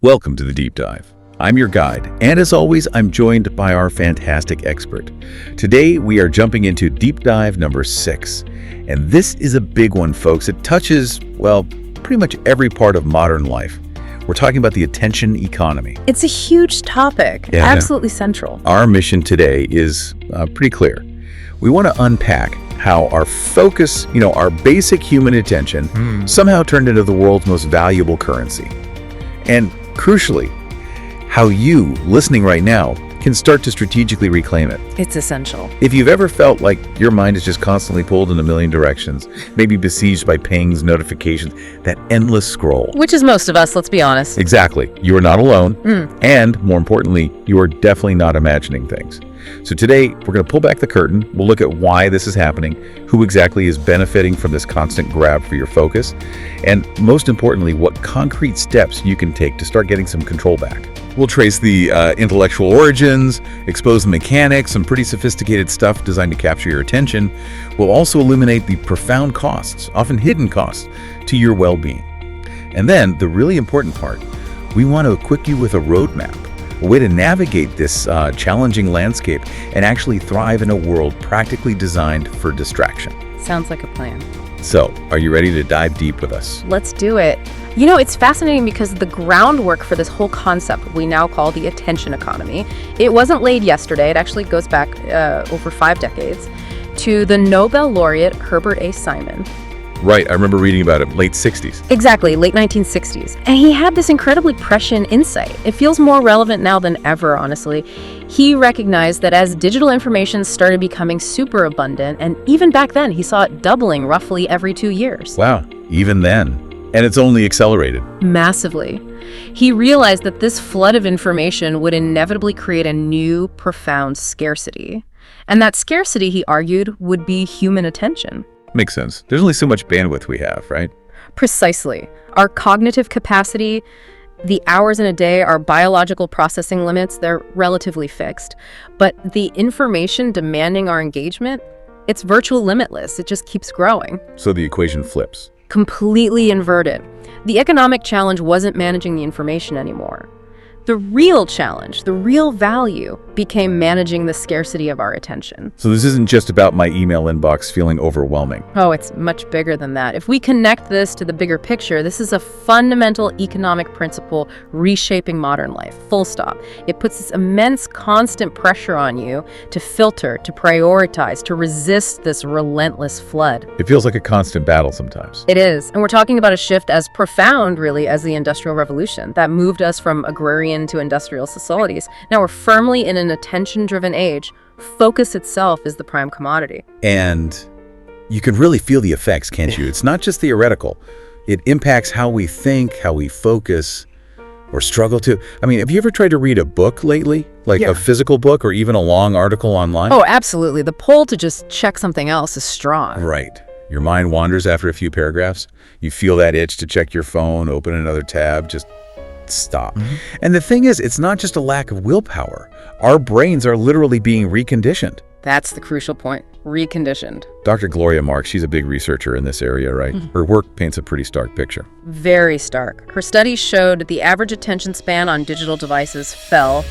Welcome to the Deep Dive. I'm your guide, and as always, I'm joined by our fantastic expert. Today, we are jumping into Deep Dive number 6. And this is a big one, folks. It touches, well, pretty much every part of modern life. We're talking about the attention economy. It's a huge topic, absolutely central. Our mission today is pretty clear. We want to unpack how our focus, our basic human attention, somehow turned into the world's most valuable currency. And crucially, how you, listening right now, can start to strategically reclaim it. It's essential. If you've ever felt like your mind is just constantly pulled in a million directions, maybe besieged by pings, notifications, that endless scroll. Which is most of us, let's be honest. Exactly. You are not alone. And more importantly, you are definitely not imagining things. So today, we're going to pull back the curtain. We'll look at why this is happening, who exactly is benefiting from this constant grab for your focus, and most importantly, what concrete steps you can take to start getting some control back. We'll trace the intellectual origins, expose the mechanics, some pretty sophisticated stuff designed to capture your attention. We'll also illuminate the profound costs, often hidden costs, to your well-being. And then, the really important part, we want to equip you with a roadmap, a way to navigate this challenging landscape and actually thrive in a world practically designed for distraction. Sounds like a plan. So, are you ready to dive deep with us? Let's do it. It's fascinating because the groundwork for this whole concept we now call the attention economy, it wasn't laid yesterday. It actually goes back over 5 decades to the Nobel laureate Herbert A. Simon. Right, I remember reading about it, late 60s. Exactly, late 1960s. And he had this incredibly prescient insight. It feels more relevant now than ever, honestly. He recognized that as digital information started becoming super abundant, and even back then, he saw it doubling roughly every 2 years. Wow, even then. And it's only accelerated. Massively. He realized that this flood of information would inevitably create a new, profound scarcity. And that scarcity, he argued, would be human attention. Makes sense. There's only so much bandwidth we have, right? Precisely. Our cognitive capacity, the hours in a day, our biological processing limits, they're relatively fixed. But the information demanding our engagement, it's virtually limitless. It just keeps growing. So the equation flips. Completely inverted. The economic challenge wasn't managing the information anymore. The real challenge, the real value, became managing the scarcity of our attention. So this isn't just about my email inbox feeling overwhelming. Oh, it's much bigger than that. If we connect this to the bigger picture, this is a fundamental economic principle reshaping modern life, full stop. It puts this immense constant pressure on you to filter, to prioritize, to resist this relentless flood. It feels like a constant battle sometimes. It is. And we're talking about a shift as profound, really, as the Industrial Revolution that moved us from agrarian to industrial societies. Now we're firmly in an attention-driven age. Focus itself is the prime commodity. And you can really feel the effects, can't you? It's not just theoretical. It impacts how we think, how we focus, or struggle to. I mean, have you ever tried to read a book lately? Like a physical book or even a long article online? Oh, absolutely. The pull to just check something else is strong. Right. Your mind wanders after a few paragraphs. You feel that itch to check your phone, open another tab, just stop. And the thing is, it's not just a lack of willpower. Our brains are literally being reconditioned. That's the crucial point. Reconditioned. Dr. Gloria Marks, she's a big researcher in this area, right? Her work paints a pretty stark picture. Very stark. Her studies showed the average attention span on digital devices fell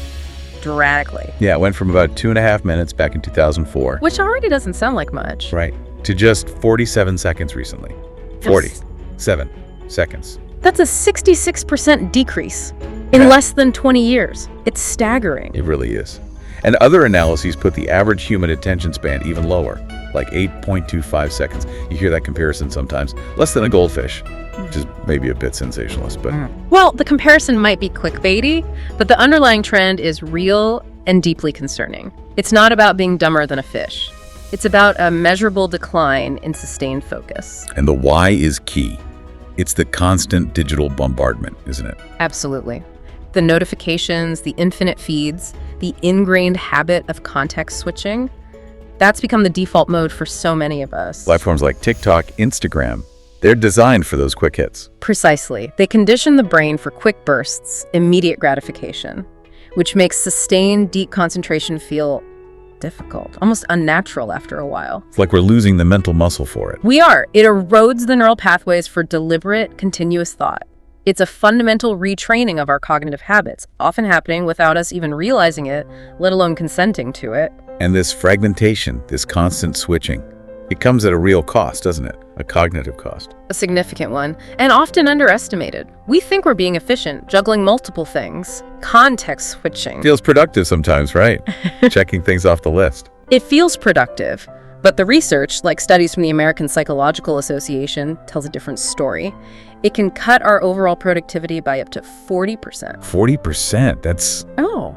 dramatically. Yeah, it went from about 2.5 minutes back in 2004. Which already doesn't sound like much. Right. To just 47 seconds recently. 47 seconds. That's a 66% decrease in less than 20 years. It's staggering. It really is. And other analyses put the average human attention span even lower, like 8.25 seconds. You hear that comparison sometimes. Less than a goldfish, which is maybe a bit sensationalist, but... Well, the comparison might be clickbaity, but the underlying trend is real and deeply concerning. It's not about being dumber than a fish. It's about a measurable decline in sustained focus. And the why is key. It's the constant digital bombardment, isn't it? Absolutely. The notifications, the infinite feeds, the ingrained habit of context switching, that's become the default mode for so many of us. Platforms like TikTok, Instagram, they're designed for those quick hits. Precisely. They condition the brain for quick bursts, immediate gratification, which makes sustained deep concentration feel difficult, almost unnatural after a while. It's like we're losing the mental muscle for it. We are. It erodes the neural pathways for deliberate, continuous thought. It's a fundamental retraining of our cognitive habits, often happening without us even realizing it, let alone consenting to it. And this fragmentation, this constant switching, it comes at a real cost, doesn't it? A cognitive cost. A significant one, and often underestimated. We think we're being efficient, juggling multiple things. Context switching. Feels productive sometimes, right? Checking things off the list. It feels productive, but the research, like studies from the American Psychological Association, tells a different story. It can cut our overall productivity by up to 40%. 40%?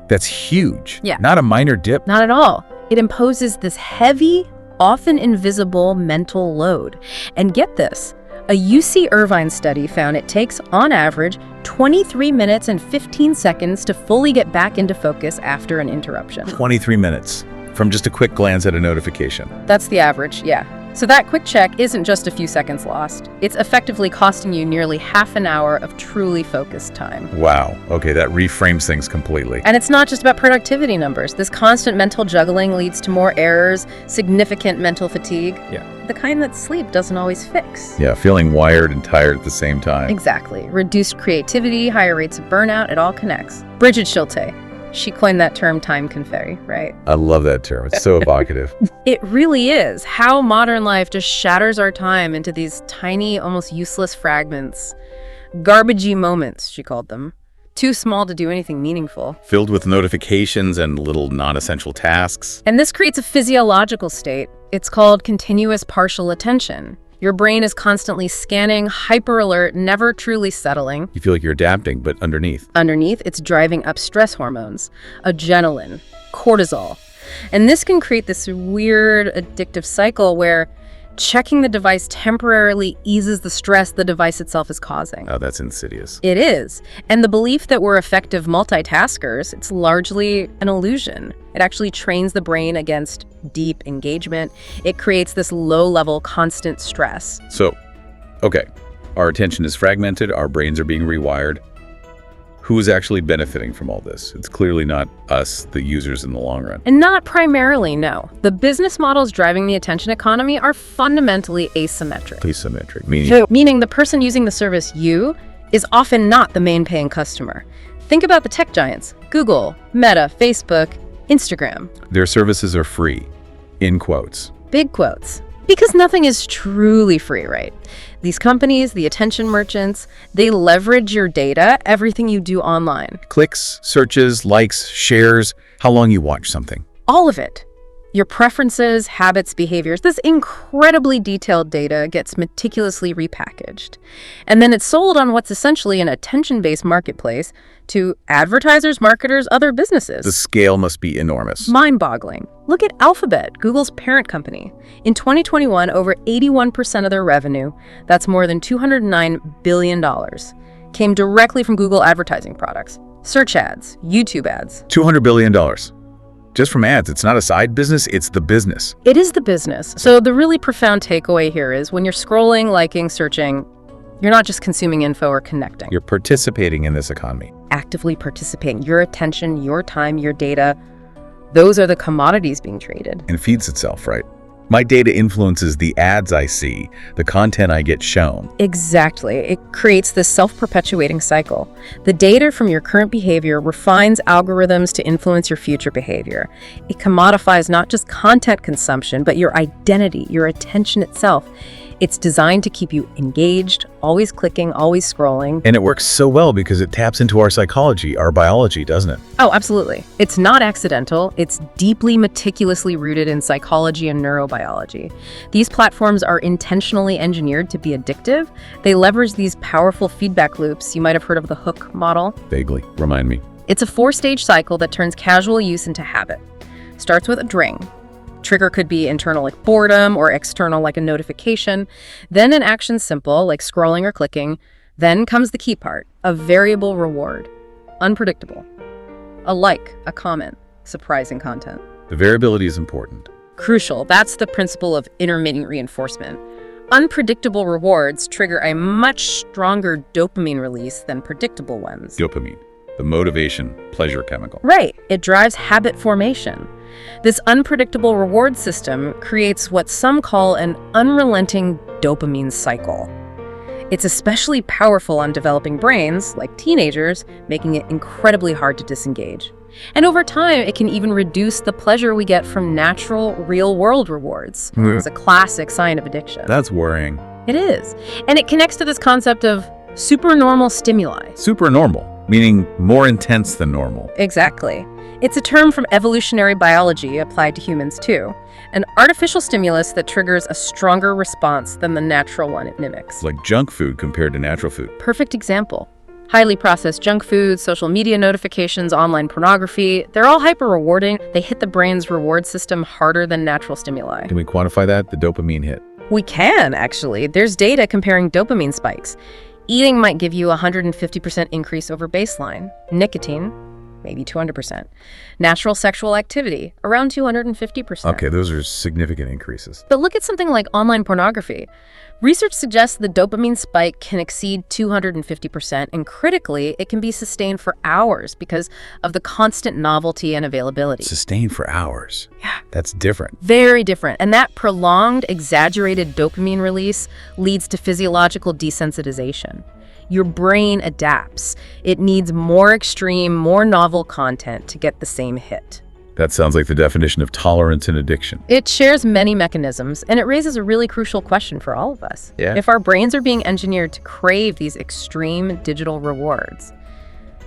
That's huge. Yeah. Not a minor dip. Not at all. It imposes this heavy, often invisible mental load. And get this, a UC Irvine study found it takes, on average, 23 minutes and 15 seconds to fully get back into focus after an interruption. 23 minutes from just a quick glance at a notification. That's the average, yeah. So that quick check isn't just a few seconds lost. It's effectively costing you nearly half an hour of truly focused time. Wow. Okay, that reframes things completely. And it's not just about productivity numbers. This constant mental juggling leads to more errors, significant mental fatigue. Yeah. The kind that sleep doesn't always fix. Yeah, feeling wired and tired at the same time. Exactly. Reduced creativity, higher rates of burnout, it all connects. Bridget Schulte, she coined that term time confetti, right? I love that term. It's so evocative. It really is. How modern life just shatters our time into these tiny, almost useless fragments. Garbagey moments, she called them. Too small to do anything meaningful. Filled with notifications and little non-essential tasks. And this creates a physiological state. It's called continuous partial attention. Your brain is constantly scanning, hyper alert, never truly settling. You feel like you're adapting, but underneath. Underneath, it's driving up stress hormones, adrenaline, cortisol. And this can create this weird addictive cycle where checking the device temporarily eases the stress the device itself is causing. Oh, that's insidious. It is. And the belief that we're effective multitaskers, it's largely an illusion. It actually trains the brain against deep engagement. It creates this low-level, constant stress. So, okay, our attention is fragmented, our brains are being rewired. Who is actually benefiting from all this? It's clearly not us, the users, in the long run. And not primarily, no. The business models driving the attention economy are fundamentally asymmetric. Asymmetric, meaning? Meaning the person using the service, you, is often not the main paying customer. Think about the tech giants, Google, Meta, Facebook, Instagram. Their services are free, in quotes. Big quotes. Because nothing is truly free, right? These companies, the attention merchants, they leverage your data, everything you do online. Clicks, searches, likes, shares, how long you watch something. All of it. Your preferences, habits, behaviors, this incredibly detailed data gets meticulously repackaged. And then it's sold on what's essentially an attention-based marketplace to advertisers, marketers, other businesses. The scale must be enormous. Mind-boggling. Look at Alphabet, Google's parent company. In 2021, over 81% of their revenue, that's more than $209 billion, came directly from Google advertising products. Search ads, YouTube ads. $200 billion. Just from ads. It's not a side business, it's the business. It is the business. So the really profound takeaway here is when you're scrolling, liking, searching, you're not just consuming info or connecting. You're participating in this economy. Actively participating. Your attention, your time, your data, those are the commodities being traded. And feeds itself, right? My data influences the ads I see, the content I get shown. Exactly. It creates this self-perpetuating cycle. The data from your current behavior refines algorithms to influence your future behavior. It commodifies not just content consumption, but your identity, your attention itself. It's designed to keep you engaged, always clicking, always scrolling. And it works so well because it taps into our psychology, our biology, doesn't it? Oh, absolutely. It's not accidental. It's deeply, meticulously rooted in psychology and neurobiology. These platforms are intentionally engineered to be addictive. They leverage these powerful feedback loops. You might have heard of the hook model. Vaguely. Remind me. It's a 4-stage cycle that turns casual use into habit. Starts with a dring. Trigger could be internal like boredom or external like a notification. Then an action simple like scrolling or clicking. Then comes the key part, a variable reward. Unpredictable. A like, a comment, surprising content. The variability is important. Crucial. That's the principle of intermittent reinforcement. Unpredictable rewards trigger a much stronger dopamine release than predictable ones. Dopamine, the motivation, pleasure chemical. Right. It drives habit formation. This unpredictable reward system creates what some call an unrelenting dopamine cycle. It's especially powerful on developing brains, like teenagers, making it incredibly hard to disengage. And over time, it can even reduce the pleasure we get from natural, real-world rewards. It's a classic sign of addiction. That's worrying. It is. And it connects to this concept of supernormal stimuli. Supernormal, meaning more intense than normal. Exactly. It's a term from evolutionary biology applied to humans too. An artificial stimulus that triggers a stronger response than the natural one it mimics. It's like junk food compared to natural food. Perfect example. Highly processed junk food, social media notifications, online pornography, they're all hyper-rewarding. They hit the brain's reward system harder than natural stimuli. Can we quantify that? The dopamine hit. We can, actually. There's data comparing dopamine spikes. Eating might give you a 150% increase over baseline. Nicotine, maybe 200%. Natural sexual activity, around 250%. Okay, those are significant increases. But look at something like online pornography. Research suggests the dopamine spike can exceed 250%, and critically, it can be sustained for hours because of the constant novelty and availability. Sustained for hours. Yeah. That's different. Very different. And that prolonged, exaggerated dopamine release leads to physiological desensitization. Your brain adapts. It needs more extreme, more novel content to get the same hit. That sounds like the definition of tolerance and addiction. It shares many mechanisms, and it raises a really crucial question for all of us. Yeah. If our brains are being engineered to crave these extreme digital rewards,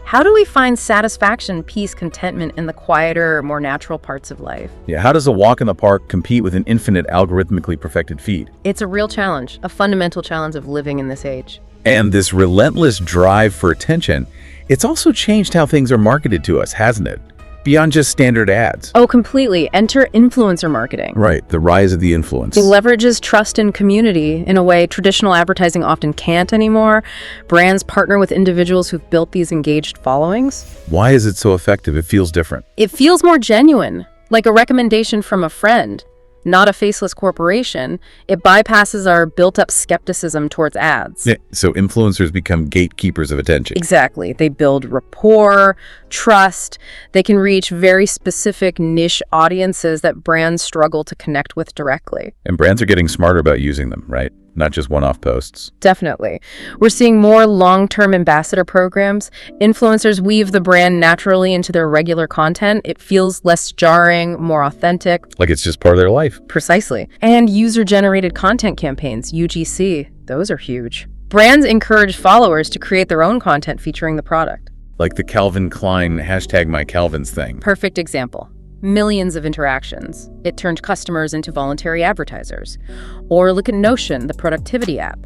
how do we find satisfaction, peace, contentment in the quieter, more natural parts of life? Yeah, how does a walk in the park compete with an infinite algorithmically perfected feed? It's a real challenge, a fundamental challenge of living in this age. And this relentless drive for attention, it's also changed how things are marketed to us, hasn't it? Beyond just standard ads. Oh, completely. Enter influencer marketing. Right, the rise of the influence. It leverages trust and community in a way traditional advertising often can't anymore. Brands partner with individuals who've built these engaged followings. Why is it so effective? It feels different. It feels more genuine, like a recommendation from a friend, not a faceless corporation. It bypasses our built-up skepticism towards ads. Yeah, so influencers become gatekeepers of attention. Exactly. They build rapport, trust. They can reach very specific niche audiences that brands struggle to connect with directly. And brands are getting smarter about using them, right? Not just one-off posts. Definitely. We're seeing more long-term ambassador programs. Influencers weave the brand naturally into their regular content. It feels less jarring, more authentic. Like it's just part of their life. Precisely. And user-generated content campaigns, UGC, those are huge. Brands encourage followers to create their own content featuring the product. Like the Calvin Klein #MyCalvins thing. Perfect example. Millions of interactions. It turned customers into voluntary advertisers. Or look at Notion, the productivity app.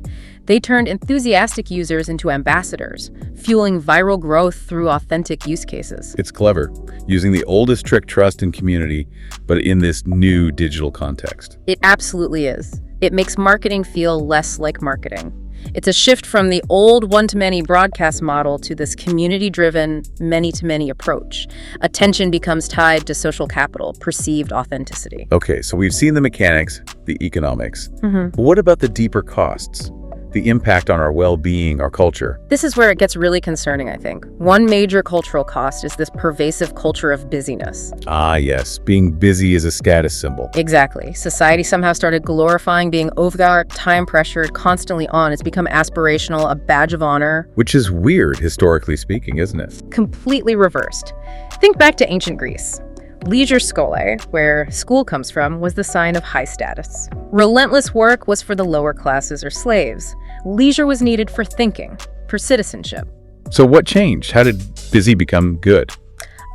They turned enthusiastic users into ambassadors, fueling viral growth through authentic use cases. It's clever, using the oldest trick, trust and community, but in this new digital context. It absolutely is. It makes marketing feel less like marketing. It's a shift from the old one-to-many broadcast model to this community-driven, many-to-many approach. Attention becomes tied to social capital, perceived authenticity. Okay, so we've seen the mechanics, the economics. But what about the deeper costs? The impact on our well-being, our culture? This is where it gets really concerning, I think. One major cultural cost is this pervasive culture of busyness. Ah, yes. Being busy is a status symbol. Exactly. Society somehow started glorifying being overworked, time-pressured, constantly on. It's become aspirational, a badge of honor. Which is weird, historically speaking, isn't it? Completely reversed. Think back to ancient Greece. Leisure scholae, where school comes from, was the sign of high status. Relentless work was for the lower classes or slaves. Leisure was needed for thinking, for citizenship. So what changed? How did busy become good?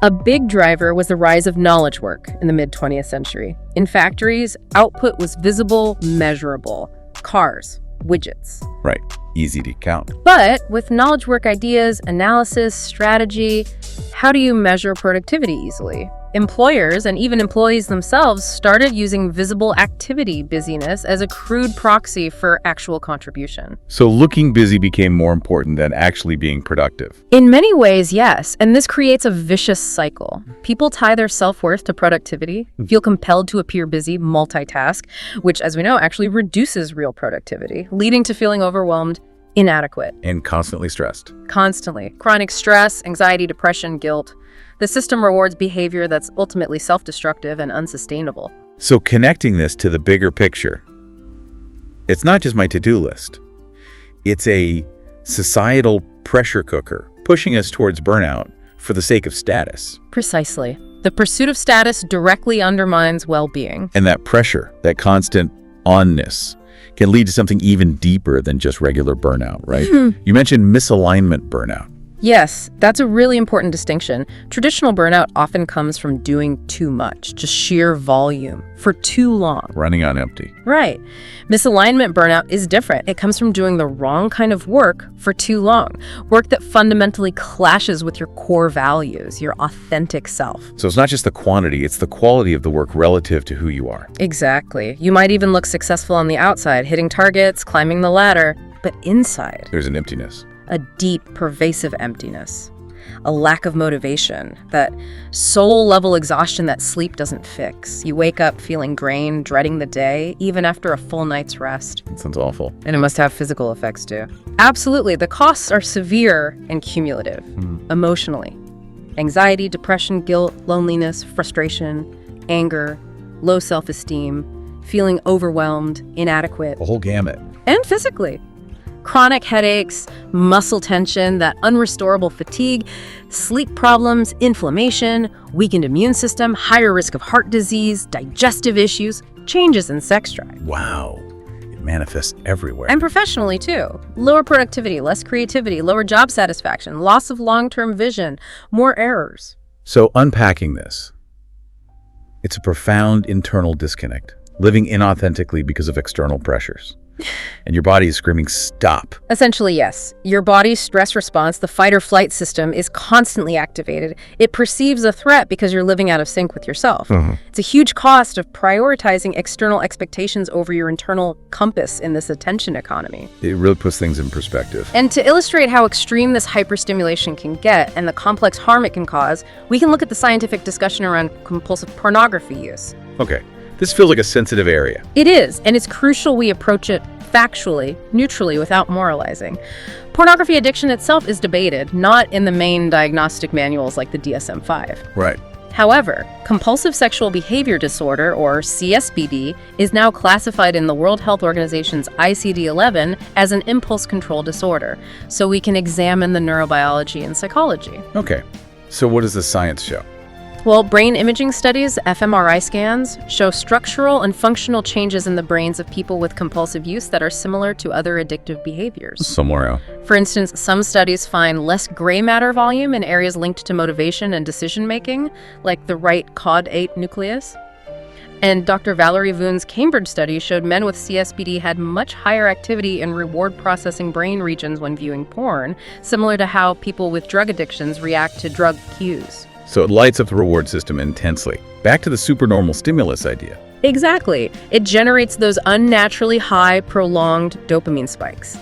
A big driver was the rise of knowledge work in the mid-20th century. In factories, output was visible, measurable. Cars, widgets. Right. Easy to count. But with knowledge work ideas, analysis, strategy, how do you measure productivity easily? Employers and even employees themselves started using visible activity busyness as a crude proxy for actual contribution. So looking busy became more important than actually being productive. In many ways, yes, and this creates a vicious cycle. People tie their self-worth to productivity, feel compelled to appear busy, multitask, which, as we know, actually reduces real productivity, leading to feeling overwhelmed, inadequate. And constantly stressed. Constantly. Chronic stress, anxiety, depression, guilt. The system rewards behavior that's ultimately self-destructive and unsustainable. So connecting this to the bigger picture, it's not just my to-do list. It's a societal pressure cooker, pushing us towards burnout for the sake of status. Precisely. The pursuit of status directly undermines well-being. And that pressure, that constant onness, can lead to something even deeper than just regular burnout, right? You mentioned misalignment burnout. Yes, that's a really important distinction. Traditional burnout often comes from doing too much, just sheer volume, for too long. Running on empty. Right. Misalignment burnout is different. It comes from doing the wrong kind of work for too long. Work that fundamentally clashes with your core values, your authentic self. So it's not just the quantity, it's the quality of the work relative to who you are. Exactly. You might even look successful on the outside, hitting targets, climbing the ladder, but inside, There's an emptiness. a deep, pervasive emptiness, a lack of motivation, that soul-level exhaustion that sleep doesn't fix. You wake up feeling drained, dreading the day, even after a full night's rest. That sounds awful. And it must have physical effects too. Absolutely. The costs are severe and cumulative, emotionally. Anxiety, depression, guilt, loneliness, frustration, anger, low self-esteem, feeling overwhelmed, inadequate, The whole gamut. and physically. Chronic headaches, muscle tension, that unrestorable fatigue, sleep problems, inflammation, weakened immune system, higher risk of heart disease, digestive issues, changes in sex drive. Wow. It manifests everywhere. And professionally, too. Lower productivity, less creativity, lower job satisfaction, loss of long-term vision, more errors. So unpacking this, it's a profound internal disconnect, living inauthentically because of external pressures. And your body is screaming, stop. Essentially, yes. Your body's stress response, the fight or flight system, is constantly activated. It perceives a threat because you're living out of sync with yourself. It's a huge cost of prioritizing external expectations over your internal compass in this attention economy. It really puts things in perspective. And to illustrate how extreme this hyperstimulation can get and the complex harm it can cause, we can look at the scientific discussion around compulsive pornography use. Okay, this feels like a sensitive area. It is, and it's crucial we approach it factually, neutrally, without moralizing. Pornography addiction itself is debated, not in the main diagnostic manuals like the DSM-5. Right. However, compulsive sexual behavior disorder, or CSBD, is now classified in the World Health Organization's ICD-11 as an impulse control disorder, so we can examine the neurobiology and psychology. Okay, so what does the science show? Well, brain imaging studies, fMRI scans, show structural and functional changes in the brains of people with compulsive use that are similar to other addictive behaviors. Somewhere else. For instance, some studies find less gray matter volume in areas linked to motivation and decision-making, like the right caudate nucleus. And Dr. Valerie Voon's Cambridge study showed men with CSBD had much higher activity in reward-processing brain regions when viewing porn, similar to how people with drug addictions react to drug cues. So it lights up the reward system intensely. Back to the supernormal stimulus idea. Exactly. It generates those unnaturally high, prolonged dopamine spikes.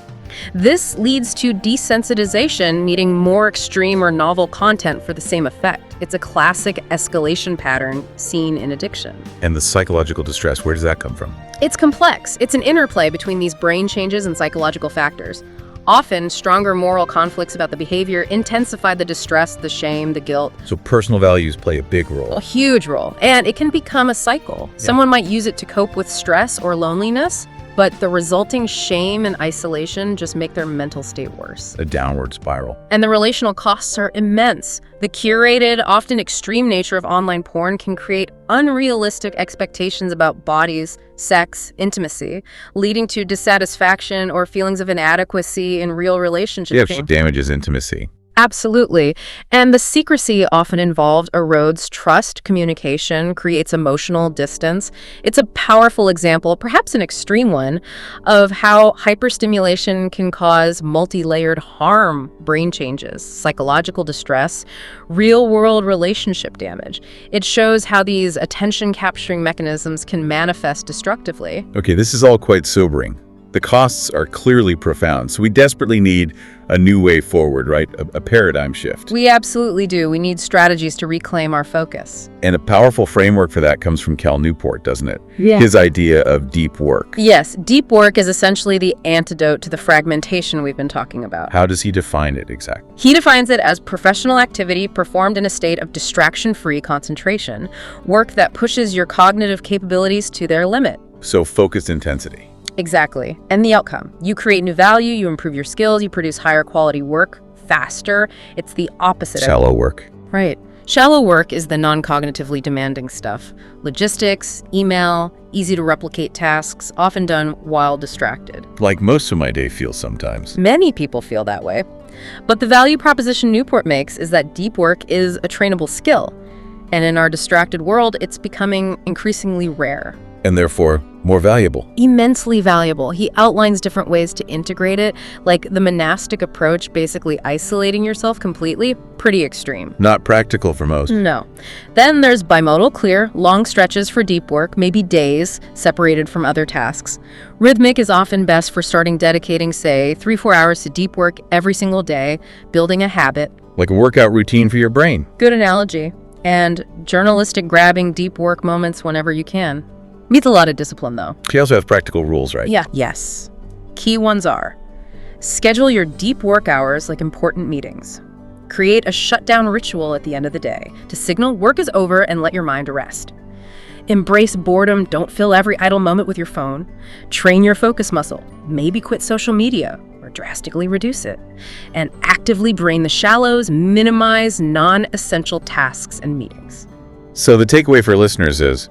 This leads to desensitization, needing more extreme or novel content for the same effect. It's a classic escalation pattern seen in addiction. And the psychological distress, where does that come from? It's complex. It's an interplay between these brain changes and psychological factors. Often, stronger moral conflicts about the behavior intensify the distress, the shame, the guilt. So personal values play a big role. A huge role. And it can become a cycle. Someone might use it to cope with stress or loneliness, but the resulting shame and isolation just make their mental state worse. A downward spiral. And the relational costs are immense. The curated, often extreme nature of online porn can create unrealistic expectations about bodies, sex, intimacy, leading to dissatisfaction or feelings of inadequacy in real relationships. Yeah, damages intimacy. Absolutely. And the secrecy often involved erodes trust, communication, creates emotional distance. It's a powerful example, perhaps an extreme one, of how hyperstimulation can cause multi-layered harm, brain changes, psychological distress, real-world relationship damage. It shows how these attention-capturing mechanisms can manifest destructively. Okay, this is all quite sobering. The costs are clearly profound, so we desperately need a new way forward, right? A paradigm shift. We absolutely do. We need strategies to reclaim our focus. And a powerful framework for that comes from Newport, doesn't it? Yeah. His idea of deep work. Yes, deep work is essentially the antidote to the fragmentation we've been talking about. How does he define it exactly? He defines it as professional activity performed in a state of distraction-free concentration, work that pushes your cognitive capabilities to their limit. So focused intensity. Exactly. And the outcome. You create new value, you improve your skills, you produce higher quality work faster. It's the opposite. Shallow work. Right. Shallow work is the non-cognitively demanding stuff. Logistics, email, easy to replicate tasks, often done while distracted. Like most of my day feels sometimes. Many people feel that way. But the value proposition Newport makes is that deep work is a trainable skill. And in our distracted world, it's becoming increasingly rare. And therefore, more valuable. Immensely valuable. He outlines different ways to integrate it, like the monastic approach, basically isolating yourself completely. Pretty extreme. Not practical for most. No. Then there's bimodal clear, long stretches for deep work, maybe days, separated from other tasks. Rhythmic is often best for starting dedicating, say, 3-4 hours to deep work every single day, building a habit. Like a workout routine for your brain. Good analogy. And journalistic grabbing deep work moments whenever you can. Needs a lot of discipline, though. She also has practical rules, right? Yeah. Yes. Key ones are: schedule your deep work hours like important meetings. Create a shutdown ritual at the end of the day to signal work is over and let your mind rest. Embrace boredom. Don't fill every idle moment with your phone. Train your focus muscle. Maybe quit social media or drastically reduce it. And actively drain the shallows, minimize non-essential tasks and meetings. So the takeaway for listeners is,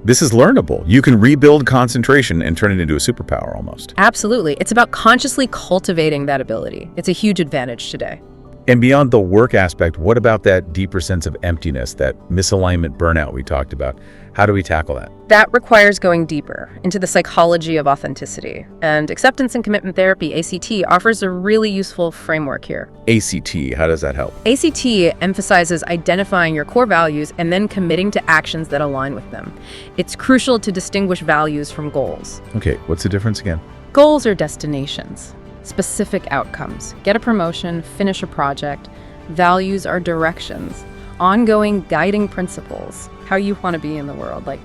this is learnable. You can rebuild concentration and turn it into a superpower almost. Absolutely. It's about consciously cultivating that ability. It's a huge advantage today. And beyond the work aspect, what about that deeper sense of emptiness, that misalignment burnout we talked about? How do we tackle that? That requires going deeper into the psychology of authenticity. And acceptance and commitment therapy, ACT, offers a really useful framework here. ACT, how does that help? ACT emphasizes identifying your core values and then committing to actions that align with them. It's crucial to distinguish values from goals. Okay, what's the difference again? Goals are destinations, specific outcomes. Get a promotion, finish a project. Values are directions, ongoing guiding principles, how you want to be in the world, like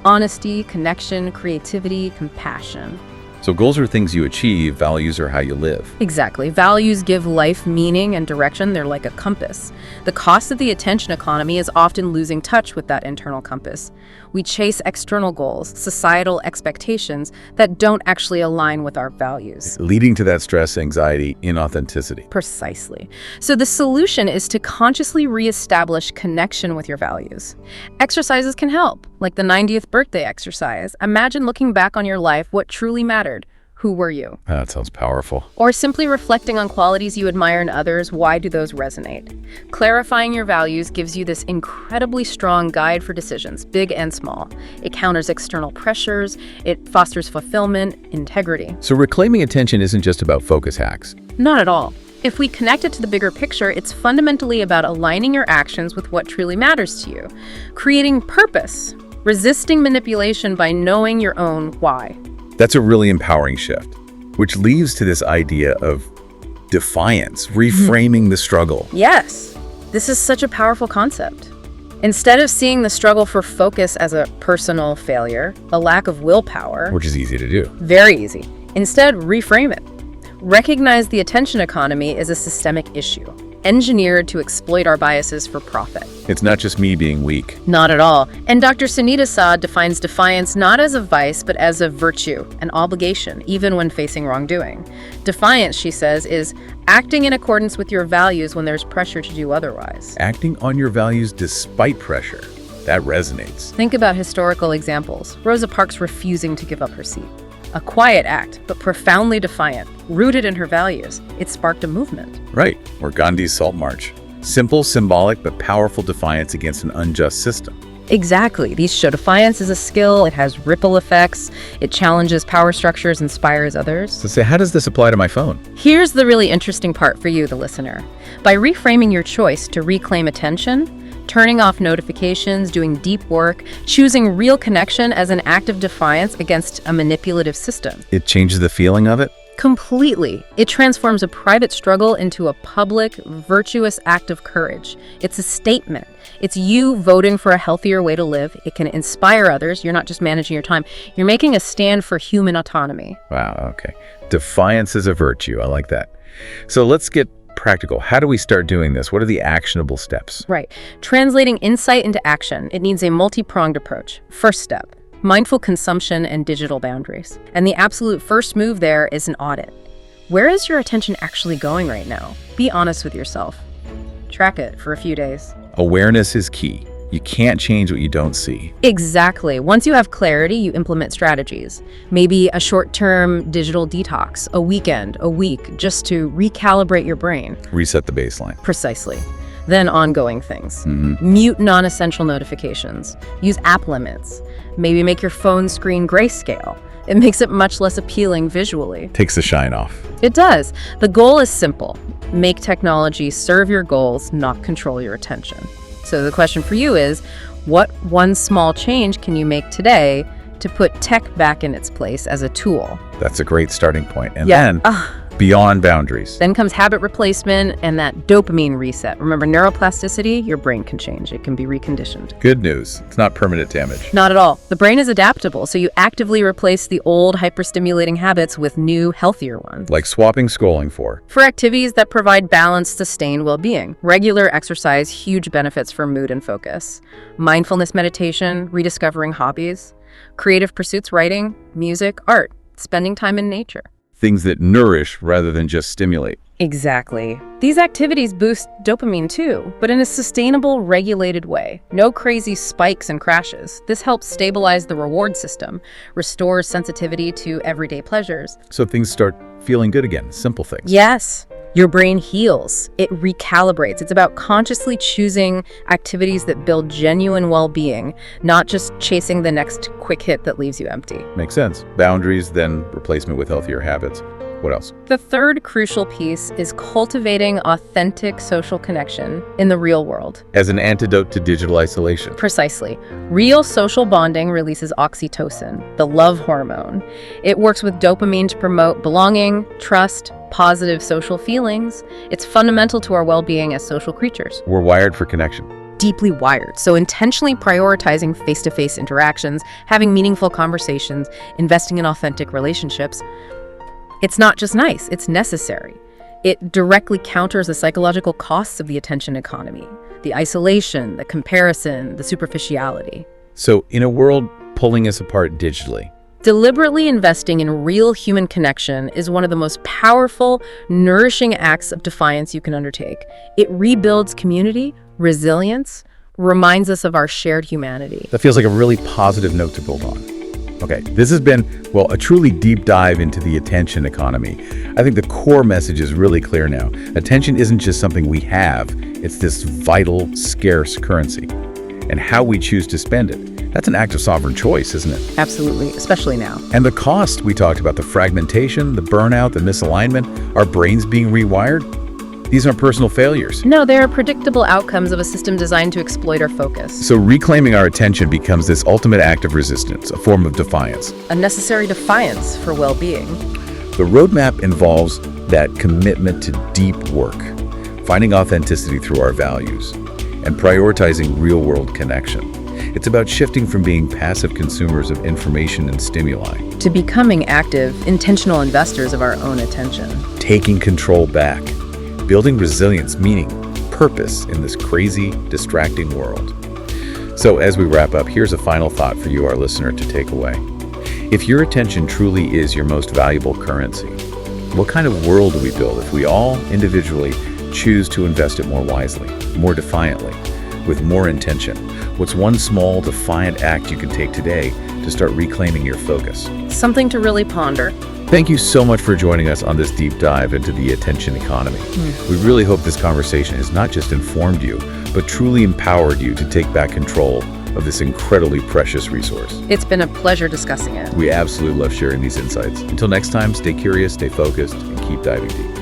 honesty, connection, creativity, compassion. So goals are things you achieve, values are how you live. Exactly. Values give life meaning and direction. They're like a compass. The cost of the attention economy is often losing touch with that internal compass. We chase external goals, societal expectations that don't actually align with our values. Leading to that stress, anxiety, inauthenticity. Precisely. So the solution is to consciously reestablish connection with your values. Exercises can help, like the 90th birthday exercise. Imagine looking back on your life, what truly mattered. Who were you? That sounds powerful. Or simply reflecting on qualities you admire in others, why do those resonate? Clarifying your values gives you this incredibly strong guide for decisions, big and small. It counters external pressures, it fosters fulfillment, integrity. So reclaiming attention isn't just about focus hacks. Not at all. If we connect it to the bigger picture, it's fundamentally about aligning your actions with what truly matters to you, creating purpose, resisting manipulation by knowing your own why. That's a really empowering shift, which leads to this idea of defiance, reframing the struggle. Yes, this is such a powerful concept. Instead of seeing the struggle for focus as a personal failure, a lack of willpower, Which is easy to do. very easy. Instead, reframe it. Recognize the attention economy is a systemic issue, engineered to exploit our biases for profit. It's not just me being weak. Not at all. And Dr. Sunita Saad defines defiance not as a vice, but as a virtue, an obligation, even when facing wrongdoing. Defiance, she says, is acting in accordance with your values when there's pressure to do otherwise. Acting on your values despite pressure. That resonates. Think about historical examples. Rosa Parks refusing to give up her seat. A quiet act, but profoundly defiant, rooted in her values. It sparked a movement. Right, or Gandhi's Salt March. Simple, symbolic, but powerful defiance against an unjust system. Exactly. These show defiance is a skill. It has ripple effects. It challenges power structures, inspires others. So say, how does this apply to my phone? Here's the really interesting part for you, the listener. By reframing your choice to reclaim attention, turning off notifications, doing deep work, choosing real connection as an act of defiance against a manipulative system. It changes the feeling of it? Completely. It transforms a private struggle into a public, virtuous act of courage. It's a statement. It's you voting for a healthier way to live. It can inspire others. You're not just managing your time. You're making a stand for human autonomy. Wow, okay. Defiance is a virtue. I like that. So let's get practical. How do we start doing this? What are the actionable steps? Right. Translating insight into action. It needs a multi-pronged approach. First step, mindful consumption and digital boundaries. And the absolute first move there is an audit. Where is your attention actually going right now? Be honest with yourself. Track it for a few days. Awareness is key. You can't change what you don't see. Exactly. Once you have clarity, you implement strategies. Maybe a short-term digital detox, a weekend, a week, just to recalibrate your brain. Reset the baseline. Precisely. Then ongoing things. Mute non-essential notifications. Use app limits. Maybe make your phone screen grayscale. It makes it much less appealing visually. Takes the shine off. It does. The goal is simple. Make technology serve your goals, not control your attention. So the question for you is, what one small change can you make today to put tech back in its place as a tool? That's a great starting point. And Yeah. then beyond boundaries. Then comes habit replacement and that dopamine reset. Remember, neuroplasticity, your brain can change. It can be reconditioned. Good news. It's not permanent damage. Not at all. The brain is adaptable, so you actively replace the old hyperstimulating habits with new, healthier ones. Like swapping scrolling for activities that provide balanced, sustained well-being. Regular exercise, huge benefits for mood and focus. Mindfulness meditation, rediscovering hobbies. Creative pursuits, writing, music, art. Spending time in nature. things that nourish rather than just stimulate. Exactly. These activities boost dopamine too, but in a sustainable, regulated way. No crazy spikes and crashes. This helps stabilize the reward system, restores sensitivity to everyday pleasures. So things start feeling good again, simple things. Yes. Your brain heals. It recalibrates. It's about consciously choosing activities that build genuine well-being, not just chasing the next quick hit that leaves you empty. Makes sense. Boundaries, then replacement with healthier habits. What else? The third crucial piece is cultivating authentic social connection in the real world. As an antidote to digital isolation. Precisely. Real social bonding releases oxytocin, the love hormone. It works with dopamine to promote belonging, trust, positive social feelings. It's fundamental to our well-being as social creatures. We're wired for connection. Deeply wired. So intentionally prioritizing face-to-face interactions, having meaningful conversations, investing in authentic relationships. It's not just nice, it's necessary. It directly counters the psychological costs of the attention economy, the isolation, the comparison, the superficiality. So in a world pulling us apart digitally, deliberately investing in real human connection is one of the most powerful, nourishing acts of defiance you can undertake. It rebuilds community, resilience, reminds us of our shared humanity. that feels like a really positive note to build on. Okay, this has been, well, a truly deep dive into the attention economy. I think the core message is really clear now. Attention isn't just something we have, it's this vital, scarce currency. And how we choose to spend it, that's an act of sovereign choice, isn't it? Absolutely, especially now. And the cost, we talked about the fragmentation, the burnout, the misalignment, our brains being rewired. These aren't personal failures. No, they are predictable outcomes of a system designed to exploit our focus. So reclaiming our attention becomes this ultimate act of resistance, a form of defiance. A necessary defiance for well-being. The roadmap involves that commitment to deep work, finding authenticity through our values, and prioritizing real-world connection. It's about shifting from being passive consumers of information and stimuli, To becoming active, intentional investors of our own attention. taking control back, building resilience, meaning, purpose in this crazy, distracting world. So as we wrap up, here's a final thought for you, our listener, to take away. If your attention truly is your most valuable currency, what kind of world do we build if we all individually choose to invest it more wisely, more defiantly, with more intention? What's one small, defiant act you can take today to start reclaiming your focus? Something to really ponder. Thank you so much for joining us on this deep dive into the attention economy. We really hope this conversation has not just informed you, but truly empowered you to take back control of this incredibly precious resource. It's been a pleasure discussing it. We absolutely love sharing these insights. Until next time, stay curious, stay focused, and keep diving deep.